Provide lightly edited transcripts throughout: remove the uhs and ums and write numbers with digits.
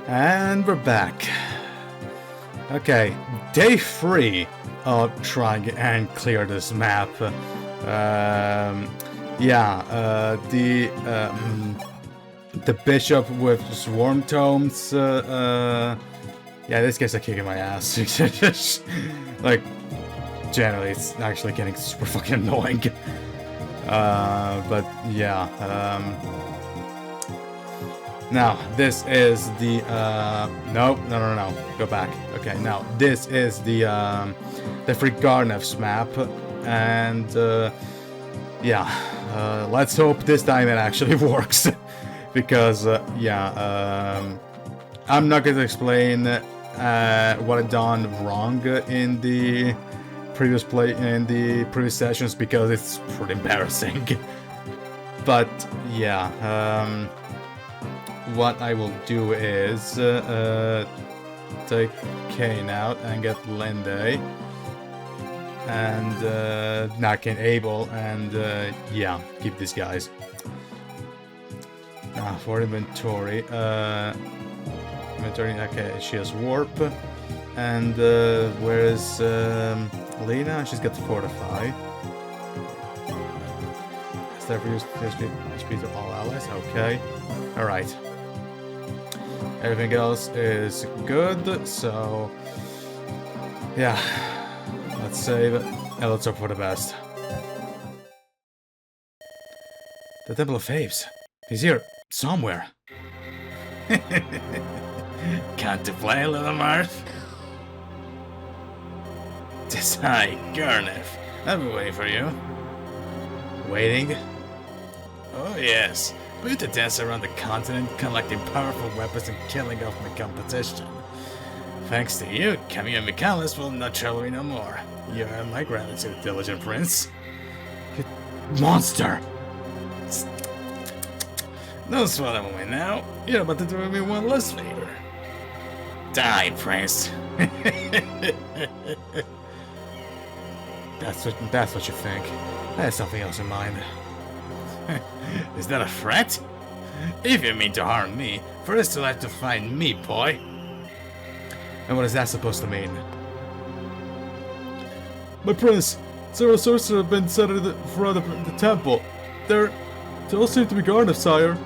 And we're back. Okay, day 3 of trying and clear this map. The bishop with swarm tomes. Yeah, this guy's kicking my ass. Like, generally, it's actually getting super fucking annoying. But yeah. Now, this is the, no, go back. Okay, now, this is the Free Garnef's map, and, let's hope this time it actually works, because, I'm not going to explain, what I've done wrong in the previous sessions, because it's pretty embarrassing. But, yeah, what I will do is take Kane out and get Linde and not Abel, and keep these guys. For inventory, okay, she has warp, and where is Lena? She's got fortify. Is that for HP to all allies? Okay, all right. Everything else is good, so yeah, let's save and let's hope for the best. The Temple of Faves. He's here somewhere. Can't you play, little Marth? Desai, Garnef. I've been waiting for you. Waiting? Oh yes. We get to dance around the continent, collecting powerful weapons and killing off my competition. Thanks to you, Camille and Michaelis will not trouble me no more. You are my gratitude, diligent prince. You monster! Don't swallow me now. You're about to do me one less favor. Die, prince. That's what you think. I had something else in mind. Is that a threat? If you mean to harm me, first you'll have to find me, boy. And what is that supposed to mean? My prince, several sorcerers have been set in front of the temple. They all seem to be Garnef, sire.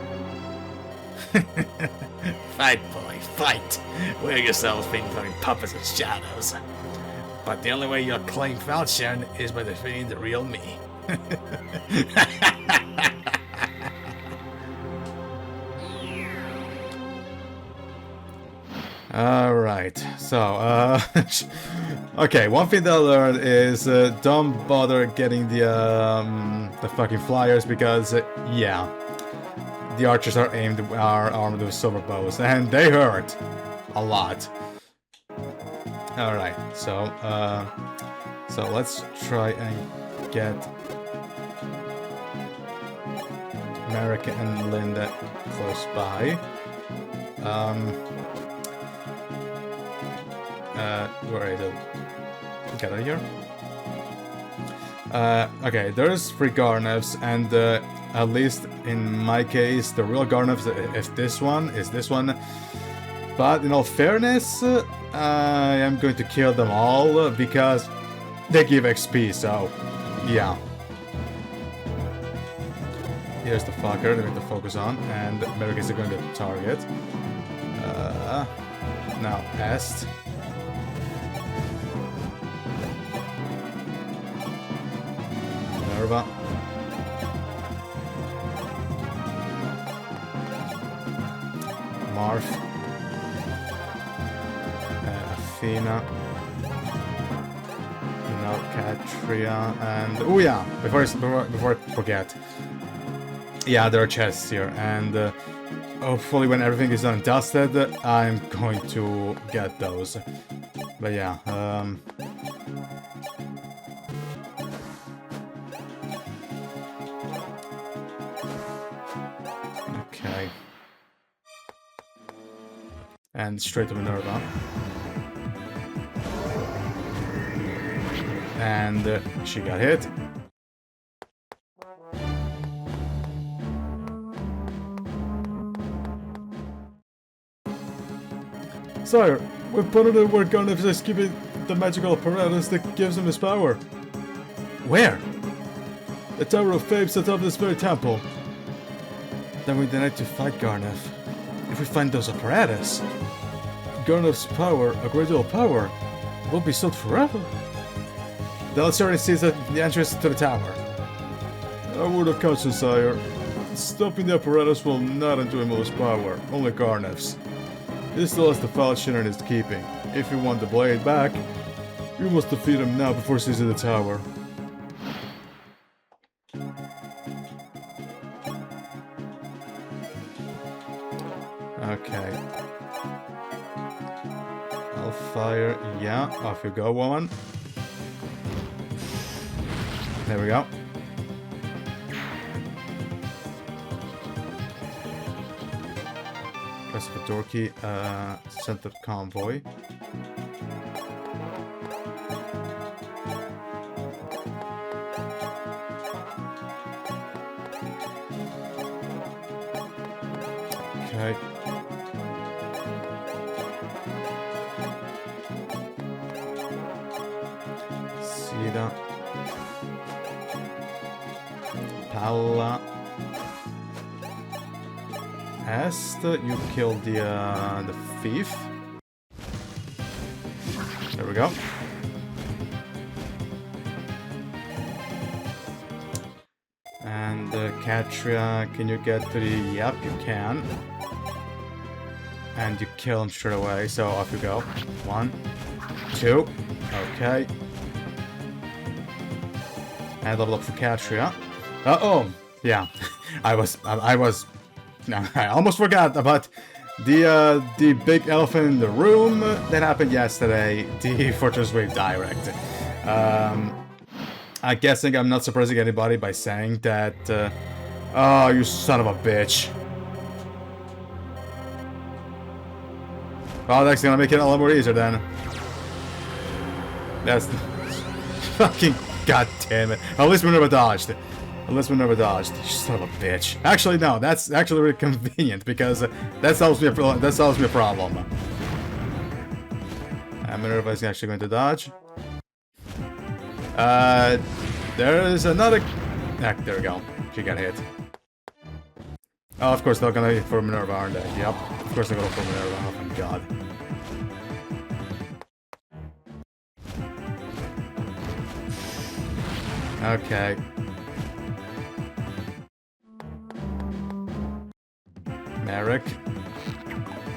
Fight, boy, fight. Wear yourselves being fucking puppets and shadows. But the only way you'll claim Falchion is by defeating the real me. Alright, so, okay, one thing that I learned is, don't bother getting the fucking flyers, because, the archers are armed with silver bows, and they hurt a lot. Alright, so let's try and get America and Linda close by. Where are they? Get out of here. Okay, there's 3 Garnefs, and at least in my case, the real Garnefs is this one. But in all fairness, I am going to kill them all because they give XP. So, yeah. Here's the fucker that we have to focus on, and Americans are going to target. Now, Est. Minerva. Marth. Athena. Now Catria, and oh yeah, before I forget. Yeah, there are chests here, and hopefully when everything is done and dusted, I'm going to get those. But yeah, okay. And straight to Minerva. And she got hit. Sire, we've put in the work on if just keeping the magical apparatus that gives him his power. Where? The Tower of Fame set up this very temple. Then we need to fight Garnef. If we find those apparatus, Garnef's power, a great deal of power, will be stopped forever. then let's already seize the entrance to the tower. A word of caution, sire. Stopping the apparatus will not undo Emily's power, only Garnef's. He still has the falchion in his keeping. If you want the blade back, you must defeat him now before seizing the tower. Okay. I'll fire. Yeah, off you go, woman. There we go. Press the door key. Center convoy. Okay. Sida. Palla. Est, you killed the thief. There we go. And Katria, can you get to the... Yep, you can. And you kill him straight away, so off you go. 1, 2, okay. And level up for Katria. Uh-oh! Yeah, I was... No, I almost forgot about the big elephant in the room that happened yesterday, the Fortress Wave Direct. I'm guessing I'm not surprising anybody by saying that, oh, you son of a bitch. Well, that's gonna make it a lot more easier then. That's... fucking goddamn it. At least we never dodged. You son of a bitch. Actually, no, that's actually really convenient because that solves me a problem. Minerva is actually going to dodge. There is another... Ah, there we go. She got hit. Oh, of course they're gonna hit for Minerva, aren't they? Yep. Of course they're gonna go for Minerva. Oh my god. Okay. Merrick.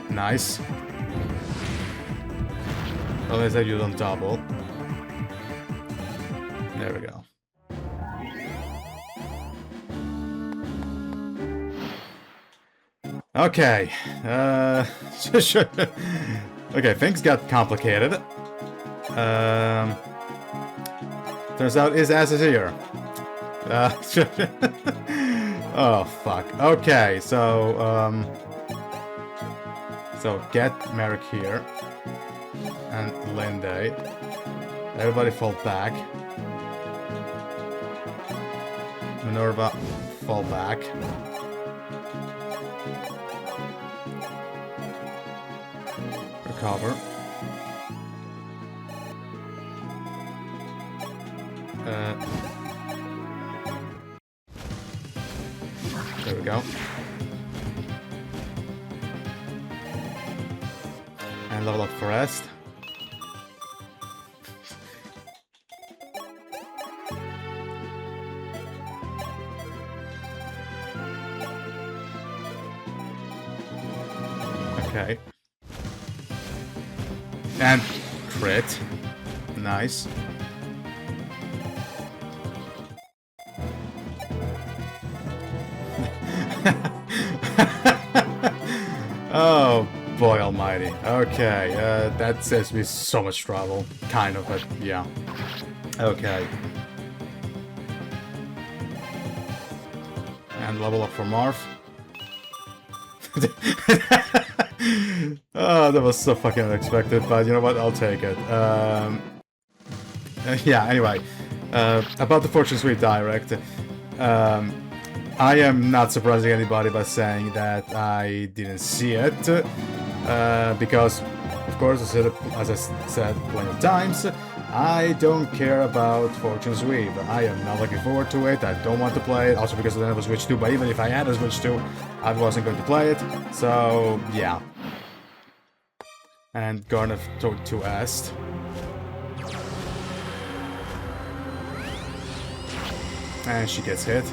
Nice. Unless that you don't double. There we go. Okay. Okay, things got complicated. Turns out his ass is here. Oh, fuck. Okay, so get Merrick here. And Linde. Everybody fall back. Minerva, fall back. Recover. There we go. And level up Forest. Okay. And crit. Nice. Oh boy almighty. Okay, that saves me so much trouble. Kind of, but yeah. Okay. And level up for Marth. Oh, that was so fucking unexpected, but you know what? I'll take it. Yeah, anyway. About the Fortress Wave Direct. I am not surprising anybody by saying that I didn't see it. Because Of course, as I said plenty of times, I don't care about Fortune's Weave. I am not looking forward to it. I don't want to play it. Also because I don't have a Switch 2. But even if I had a Switch 2, I wasn't going to play it. So, yeah. And Garnet to Est. And she gets hit.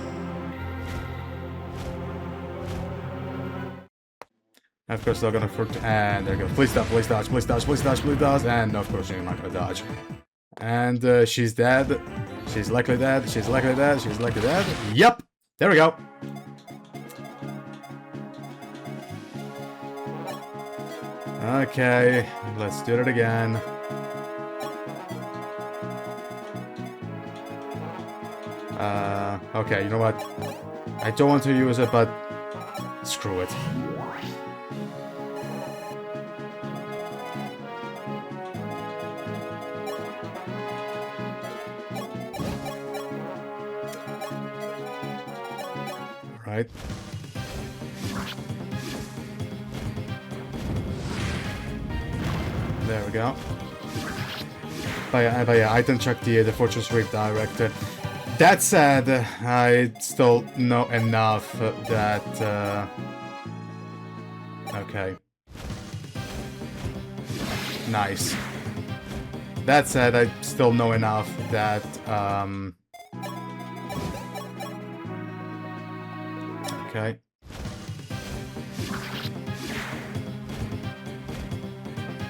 And of course they're gonna and they're gonna please stop, please dodge, please dodge, please dodge, please dodge, and of course you're not gonna dodge. And she's dead. She's likely dead. She's likely dead. She's likely dead. Yep. There we go. Okay, let's do it again. Okay, you know what? I don't want to use it, but screw it. Right. There we go. But yeah, I didn't check the Fortune's Weave Direct. That said, I still know enough that... okay. Nice. That said, I still know enough that... okay.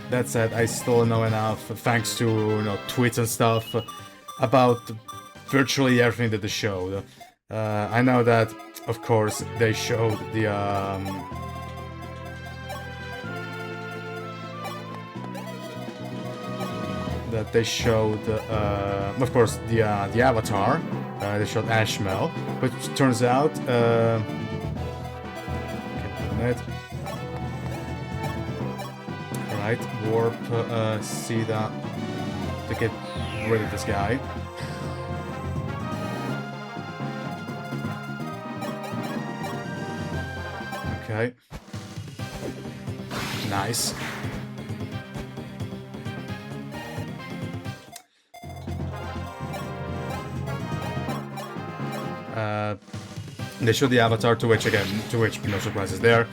That said, I still know enough, thanks to, you know, tweets and stuff, about virtually everything that they showed. I know that, of course, they showed the, that they showed, of course, the Avatar. They showed Ashmel, but it turns out, Alright, warp Sida to get rid of this guy. Okay. Nice. They showed the Avatar, to which no surprises there.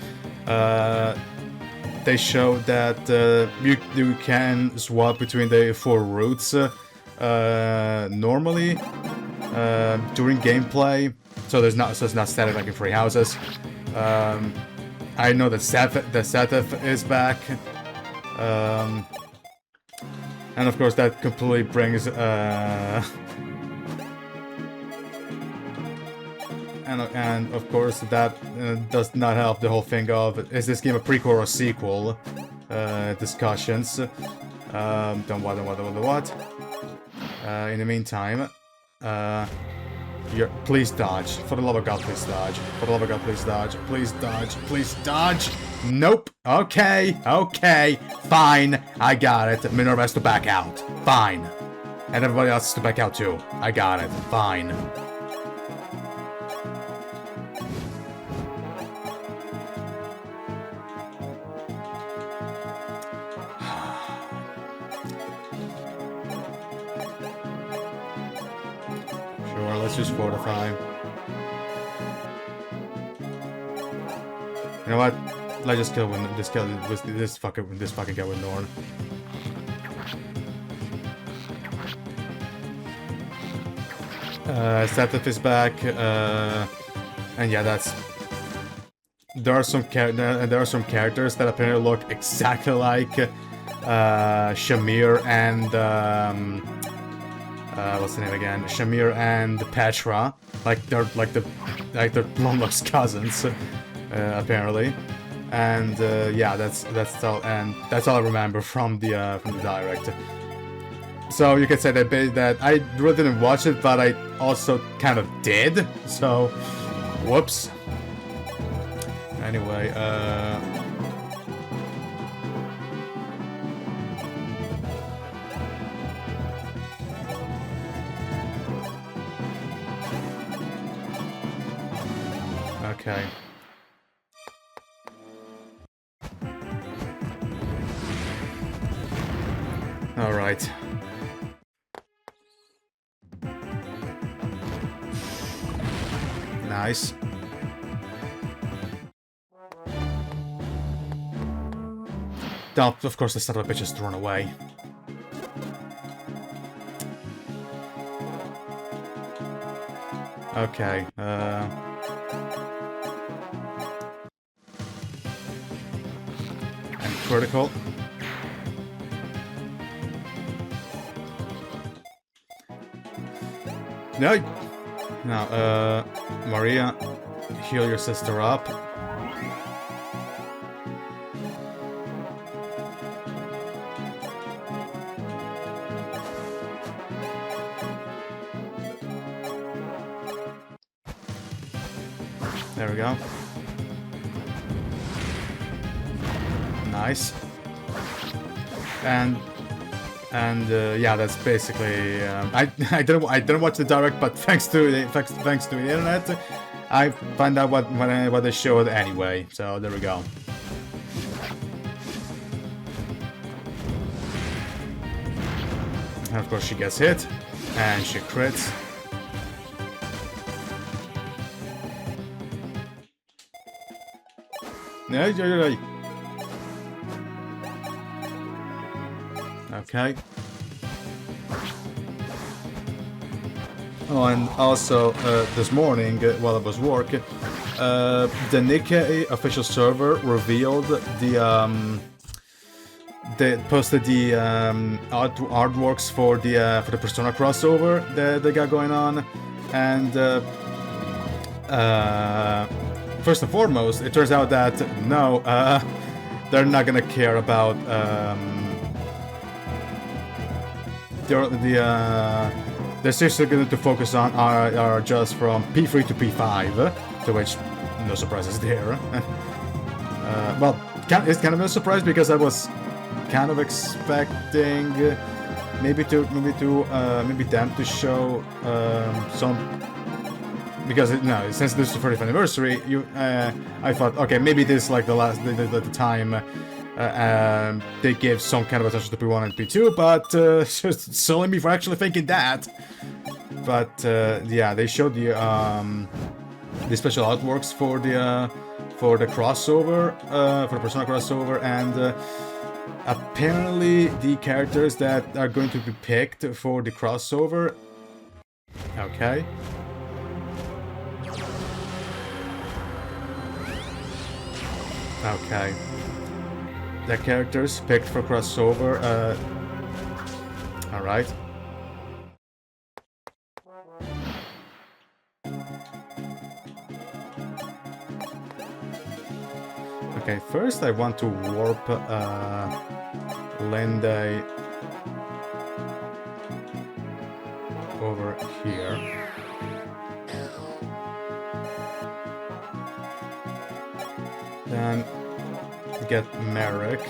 They showed that you can swap between the 4 routes normally during gameplay, so it's not static like in Free Houses. I know that Seth is back, and of course that completely brings and of course that does not help the whole thing of, is this game a prequel or a sequel? Discussions. Don't what. In the meantime, please dodge. For the love of God, please dodge. For the love of God, please dodge. Please dodge. Please dodge. Nope. Okay. Okay. Fine. I got it. Minerva has to back out. Fine. And everybody else has to back out too. I got it. Fine. Let's just fortify. You know what? Let's just kill this fucking guy with Norn. Seth is back, and yeah, that's. There are some characters that apparently look exactly like Shamir and. What's the name again? Shamir and Petra, like they're long lost cousins, apparently, and yeah, that's all, and that's all I remember from the direct. So you could say that I really didn't watch it, but I also kind of did. So, whoops. Anyway, okay. Alright. Nice. Oh, of course the son of a bitch is thrown away. Okay, and critical. No! Now, Maria, heal your sister up. There we go. Nice. And yeah, that's basically. I didn't watch the direct, but thanks to the internet, I find out what they showed anyway. So there we go. And of course she gets hit, and she crits. Yeah. Okay. Oh, and also this morning, while I was working, the Nikkei official server revealed they posted the artworks for the Persona crossover that they got going on, and first and foremost, it turns out that no, they're not gonna care about they're seriously going to focus on are just from P3 to P5, to which no surprises there. Well, it's kind of a surprise because I was kind of expecting maybe them to show some. Because since this is the 30th anniversary, I thought, okay, maybe this is like the time they gave some kind of attention to P1 and P2, but just selling me for actually thinking that. But yeah, they showed the special artworks for the crossover, for the Persona crossover, and apparently the characters that are going to be picked for the crossover. Okay. Okay. The characters picked for crossover, alright. Okay, first I want to warp, Linday over here. Then get Merrick.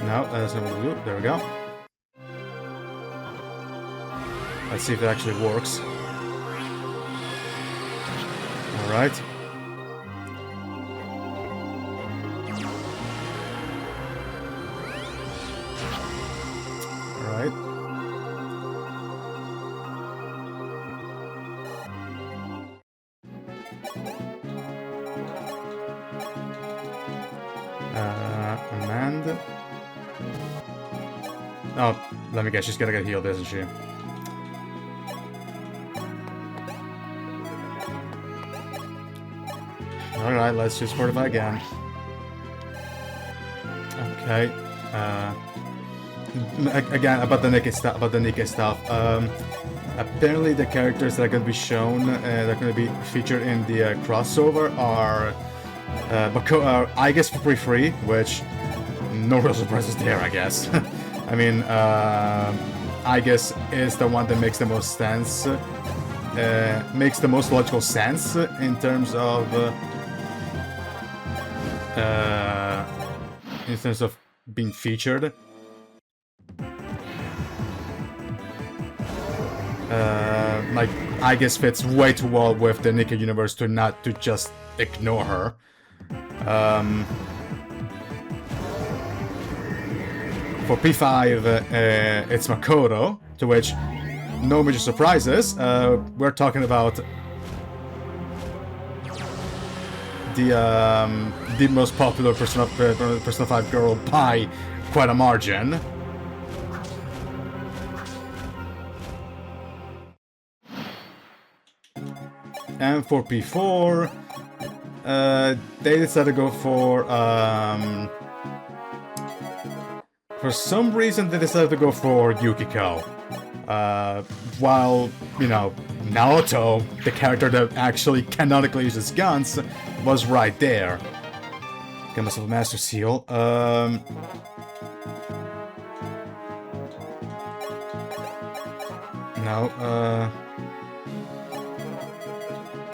No, that's not what we do. There we go. Let's see if it actually works. Alright. Alright. Command. Oh, let me guess, she's gonna get healed, isn't she? Alright, let's just fortify again. Okay. Again, about the Nikkei stuff. Apparently the characters that are going to be shown, that are going to be featured in the crossover are I guess for free, which no real surprises there, I guess. I mean, I guess is the one that makes the most sense, makes the most logical sense in terms of being featured. Like, I guess fits way too well with the Nikkei universe to just ignore her. For P5, it's Makoto, to which no major surprises. We're talking about the most popular Persona 5 girl by quite a margin. And for P4, they decided to go for some reason they decided to go for Yukiko. While, you know, Naoto, the character that actually canonically uses guns, was right there. Get myself a Master Seal. No,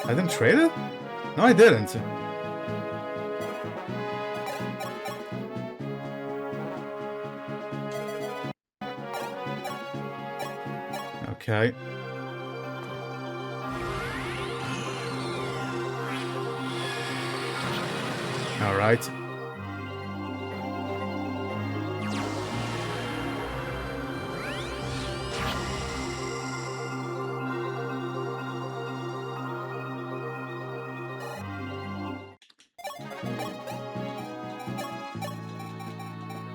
I didn't trade it? No, I didn't. Okay. All right.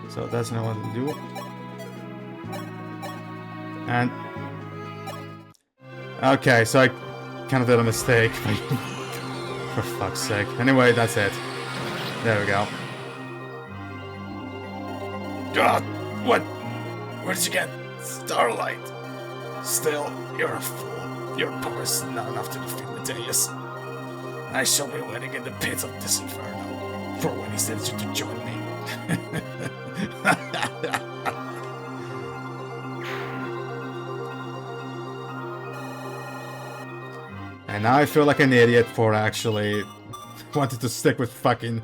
So that's not what to do. And okay, so I kind of did a mistake. For fuck's sake. Anyway, that's it. There we go. God, what? Where did you get Starlight? Still, you're a fool. Your power is not enough to defeat Mateus. I shall be waiting in the pits of this inferno for when he sends you to join me. And now I feel like an idiot for actually wanting to stick with fucking...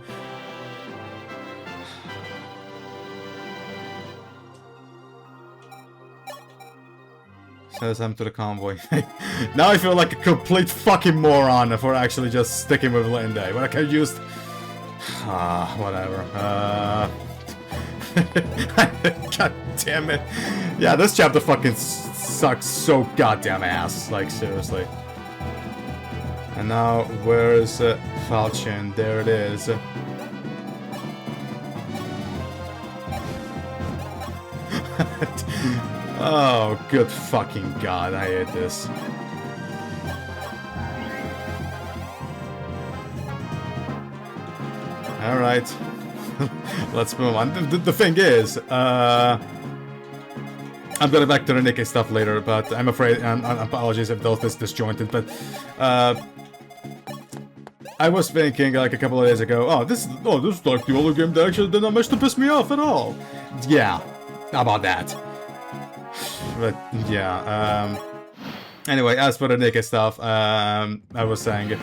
Says I'm to the convoy. Now I feel like a complete fucking moron for actually just sticking with Linde. But I could have used... whatever. God damn it. Yeah, this chapter fucking sucks so goddamn ass. Like, seriously. And now, where's Falchion? There it is. Oh, good fucking god, I hate this. Alright. Let's move on. The thing is, I'm gonna back to the Nikkei stuff later, but I'm afraid, and apologies if those is disjointed, but I was thinking like a couple of days ago, this is like the only game that actually did not much to piss me off at all. Yeah, how about that? But yeah, anyway, as for the Nikkei stuff, I was saying,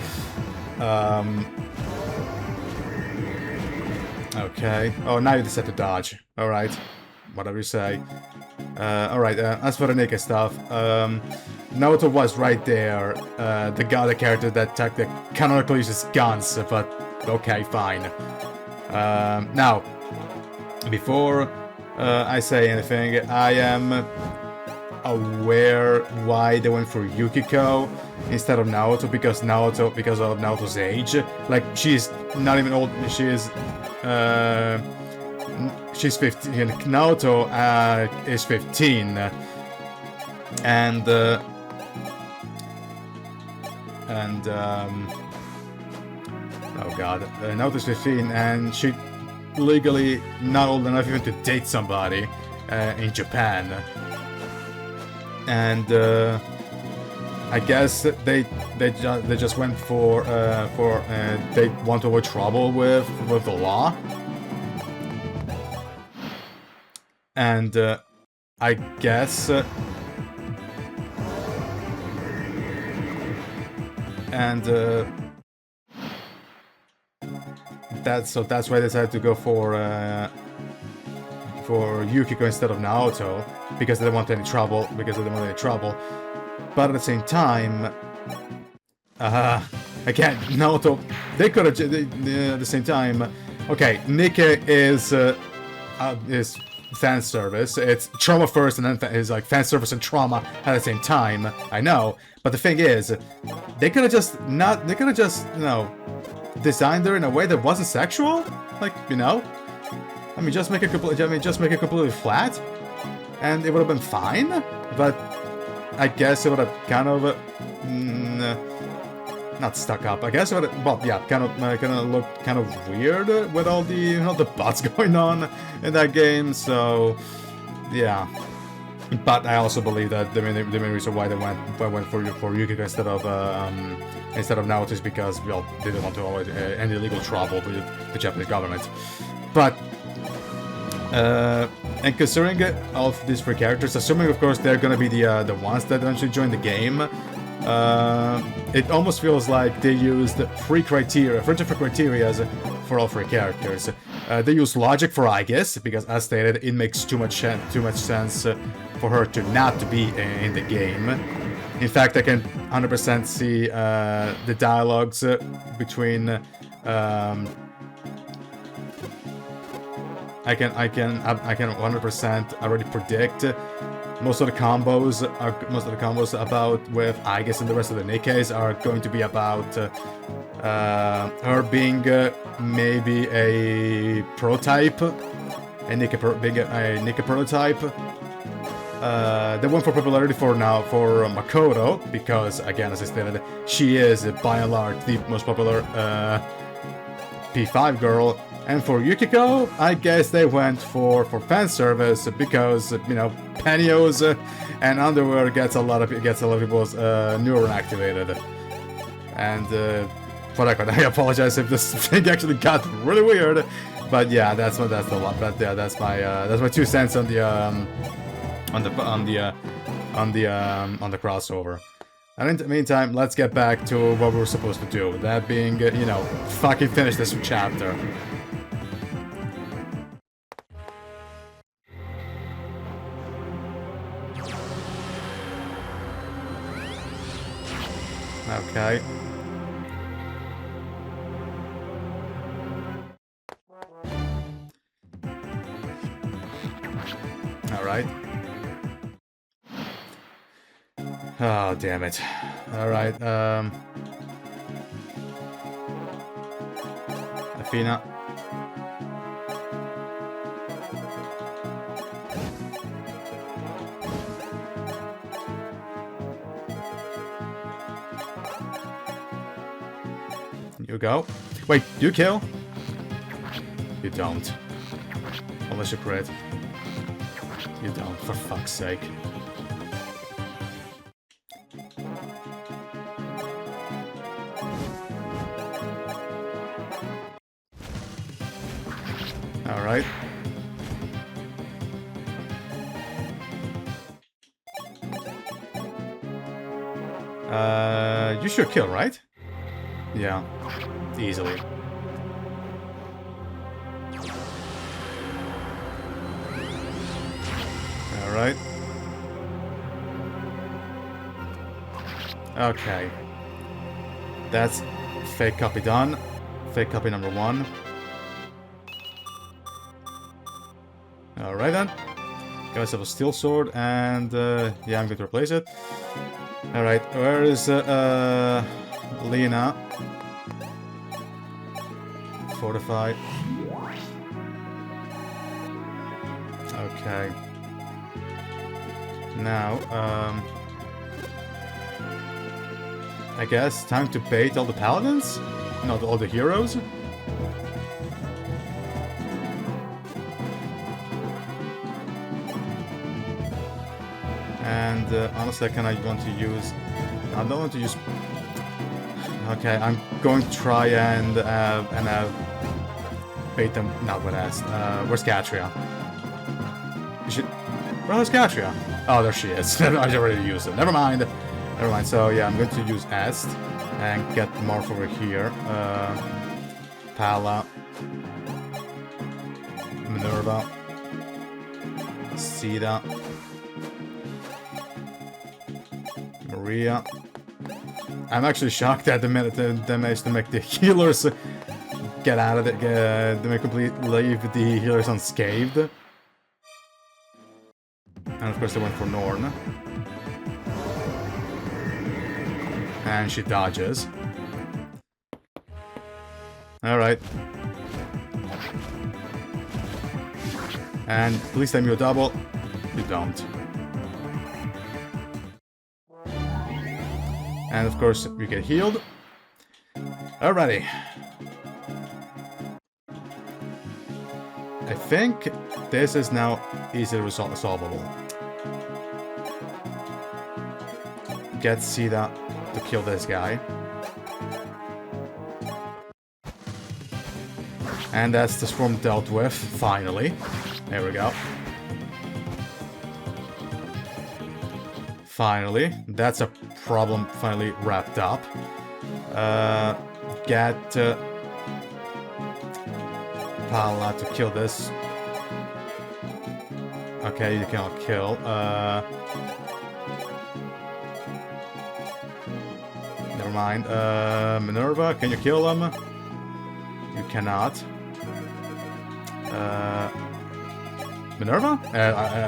okay. Oh, now you decide to dodge. Alright. Whatever you say. Alright, as for the Nikkei stuff, Naoto was right there. The character that canonically uses guns, but okay, fine. Now, before I say anything, I am aware why they went for Yukiko instead of Naoto, because of Naoto's age. Like, she's not even old, she's 15, Naoto is 15, and oh god, Naoto's 15, and she legally not old enough even to date somebody in Japan. And I guess they just went for they want to avoid trouble with the law. And I guess that's why they decided to go for Yukiko instead of Naoto, because they didn't want any trouble. But at the same time, again, Naoto, they could have at the same time. Okay, Nikkei is fan service. It's trauma first, and then it's like fan service and trauma at the same time. I know, but the thing is, they could have just not. They could have just, you know, designed her in a way that wasn't sexual. Like, you know, I mean, just make it completely flat, and it would have been fine. But I guess it would have kind of. Not stuck up. I guess it would, well, yeah, kind of looked kind of weird with all the, you know, the butts going on in that game. So, yeah. But I also believe that the main reason why they went for Yukiko instead of Naoto is because, well, they didn't want to avoid any legal trouble with the Japanese government. But and considering all of these three characters, assuming of course they're gonna be the ones that eventually join the game. It almost feels like they used three different criteria for all three characters. They use logic for Aigis, because as stated, it makes too much sense for her to not to be in the game. In fact, I can 100% see the dialogues between. I can 100% already predict. Most of the combos about with Aigis and the rest of the Nikkeis are going to be about her being maybe a prototype, being a Nikke prototype. They went for popularity for Makoto because, again, as I stated, she is by and large the most popular P5 girl. And for Yukiko, I guess they went for fan service because, you know, pantyhose and underwear gets a lot of people's neuron activated. And for that, I apologize if this thing actually got really weird. But yeah, that's my 2 cents on the crossover. And in the meantime, let's get back to what we were supposed to do. That being, you know, fucking finish this chapter. Okay. Alright. Oh, damn it. Alright, Athena. You go. Wait, you kill? You don't. Unless you crit. You don't, for fuck's sake. Alright. You should kill, right? Yeah. Easily. Alright. Okay. That's fake copy done. Fake copy number 1. Alright then. Got myself a steel sword and yeah, I'm going to replace it. Alright, where is Lena? Fortified. Okay. Now, I guess time to bait all the paladins? Not all the heroes? And honestly, I want to use... I don't want to use... Okay, I'm going to try and bait them... Not with S. Where's Katria? Where's Katria? Oh, there she is. I already used it. Never mind. Never mind. So yeah, I'm going to use Est and get Morph over here. Pala. Minerva. Sita. Maria. I'm actually shocked at the minute they managed to make the healers get out of it. They may completely leave the healers unscathed. And of course they went for Norn. And she dodges. Alright. And please tell me you double. You don't. And of course you get healed. Alrighty. I think this is now easily solvable. Get Sita to kill this guy. And that's the swarm dealt with, finally. There we go. Finally. That's a problem finally wrapped up. Get Pala to kill this. Okay, you cannot kill. Never mind. Minerva, can you kill him? You cannot. Minerva?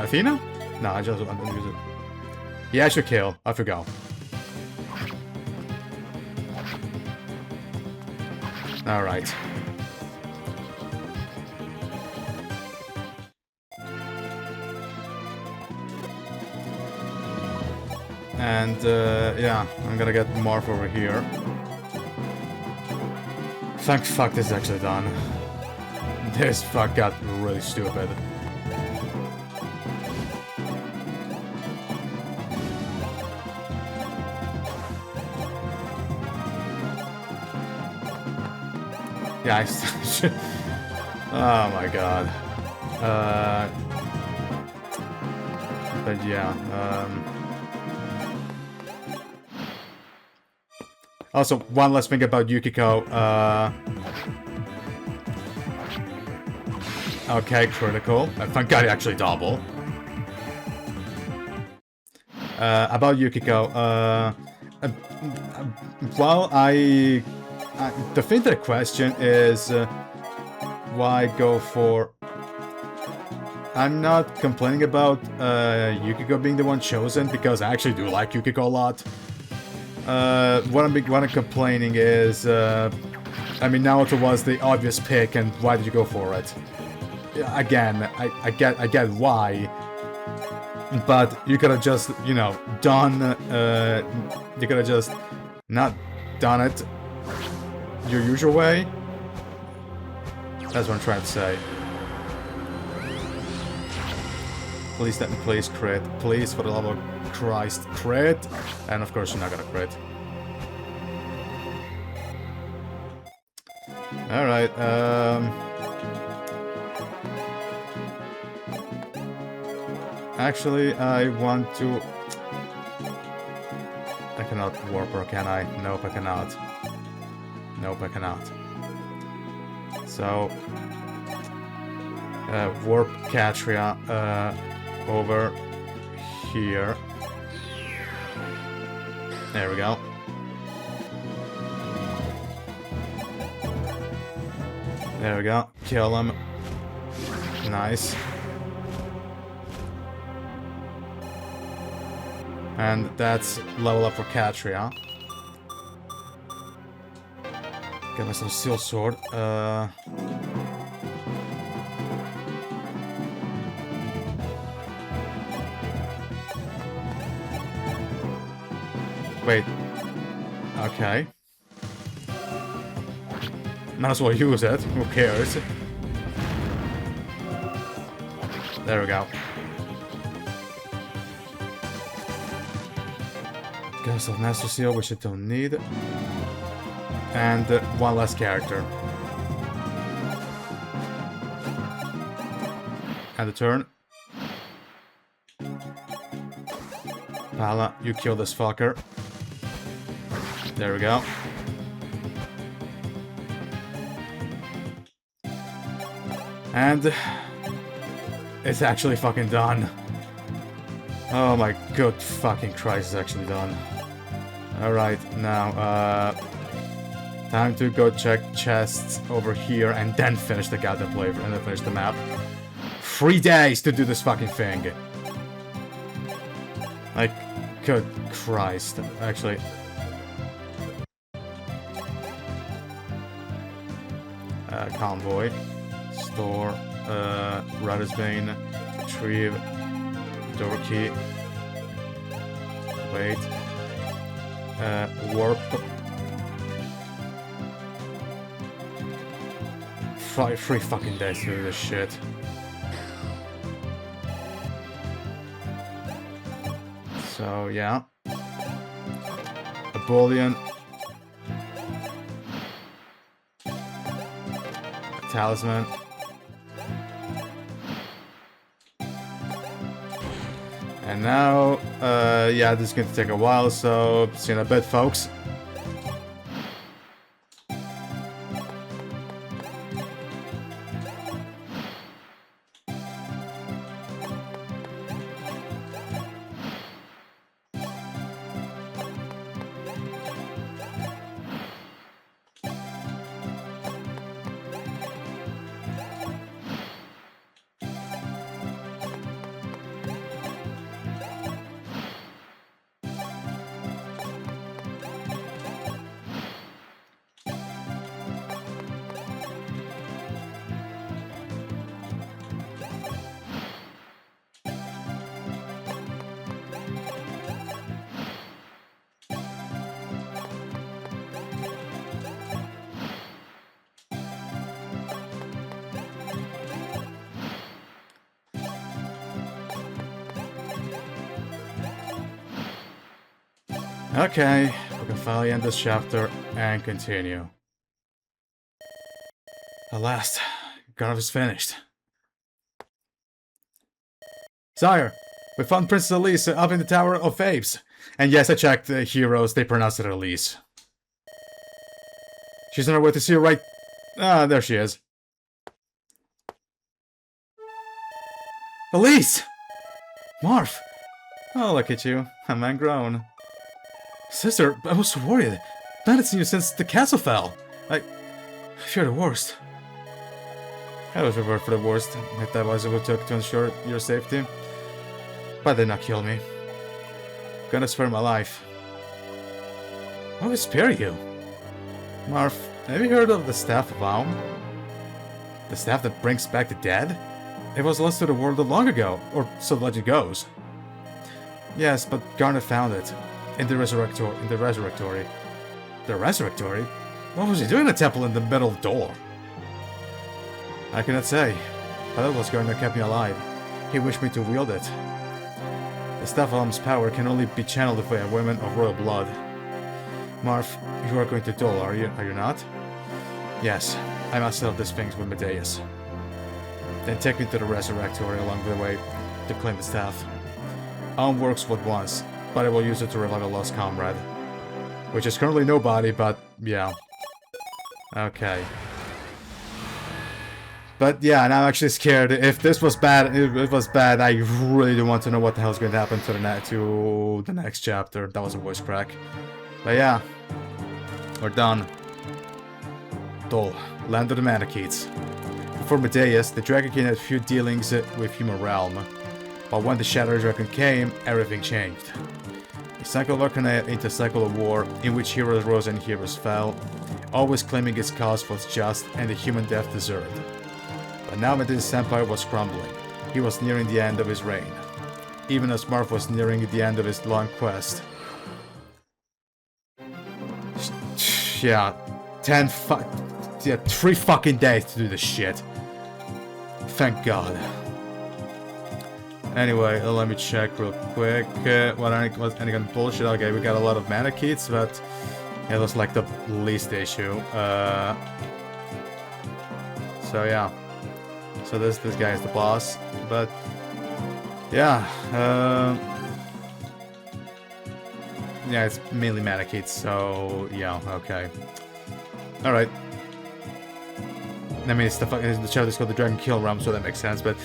Athena? No, I just don't use it. Yeah, I should kill. I forgot. Alright. And, yeah, I'm gonna get Marth over here. Thank fuck this is actually done. This fuck got really stupid. Yeah, oh my god. But yeah, also, one last thing about Yukiko, okay, critical. Thank god it actually double. About Yukiko, well, the thing to the question is, why go for... I'm not complaining about Yukiko being the one chosen, because I actually do like Yukiko a lot. What I'm complaining is, I mean, Naoto was the obvious pick, and why did you go for it? Again, I get why, but you could have just, you know, done, you could have just not done it your usual way. That's what I'm trying to say. Please let me please crit. Please, for the love of Christ, crit. And of course you're not gonna crit. Alright, actually, I want to... I cannot warp her, can I? Nope, I cannot. Nope, I cannot. So... warp Katria, over here. There we go. There we go. Kill him. Nice. And that's level up for Katria. Get myself a steel sword. Wait. Okay. Might as well use it. Who cares? There we go. Ghost of Master Seal, which I don't need. And one less character. And the turn. Pala, you kill this fucker. There we go. And it's actually fucking done. Oh my good fucking Christ, it's actually done. Alright, now, time to go check chests over here and then finish the goddamn playthrough and then finish the map. 3 days to do this fucking thing. Like, good Christ. Actually. Convoy. Store. Rider's Bane. Retrieve. Door key. Wait. Warp. 3 fucking days to do this shit. So, yeah. A bullion. A talisman. And now, yeah, this is going to take a while, so see you in a bit, folks. Okay, we can finally end this chapter and continue. At last, Garnov is finished. Sire, we found Princess Elise up in the Tower of Apes. And yes, I checked the heroes, they pronounced it Elise. She's on her way to see you right... Ah, there she is. Elise! Marv! Oh, look at you. A man grown. Sister, I was so worried. I haven't seen you since the castle fell. I fear the worst. I was prepared for the worst, if that was what it took to ensure your safety. But they did not kill me. Gonna spare my life. I will spare you. Marv, have you heard of the Staff of Aum? The staff that brings back the dead? It was lost to the world long ago, or so the legend goes. Yes, but Garnet found it. In the Resurrectory. The Resurrectory? What was he doing in the temple in the metal door? I cannot say, but that was Garnet kept me alive. He wished me to wield it. The Staff of Aum's power can only be channeled by women of royal blood. Marv, you are going to duel, are you not? Yes, I must settle these things with Medeus. Then take me to the Resurrectory along the way to claim the staff. Aum works with once, but I will use it to revive a lost comrade. Which is currently nobody, but yeah. Okay. But yeah, now I'm actually scared. If this was bad, it was bad, I really do want to know what the hell is going to happen to the next chapter. That was a voice crack. But yeah. We're done. Dol, land of the Manichees. Before Medeus, the Dragon King had few dealings with human realm. But when the Shadow Dragon came, everything changed. A cycle of Arcana into a cycle of war, in which heroes rose and heroes fell, always claiming its cause was just and the human death deserved. But now Medeus' empire was crumbling. He was nearing the end of his reign. Even as Marv was nearing the end of his long quest. Yeah, 3 fucking days to do this shit. Thank God. Anyway, let me check real quick what any kind of bullshit. Okay, we got a lot of Manichees, but it looks like the least issue. So yeah. So this guy is the boss, but yeah. Yeah, it's mainly Manichees, so yeah, okay. Alright. I mean, it's the show that's called the Dragon Kill Realm, so that makes sense, but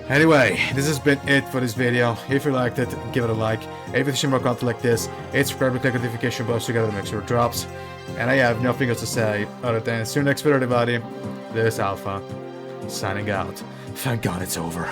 anyway, this has been it for this video. If you liked it, give it a like. If you see more content like this, hit subscribe and click the notification bell so you get the next video drops. And I have nothing else to say other than see you next video, everybody. This is Alpha, signing out. Thank God it's over.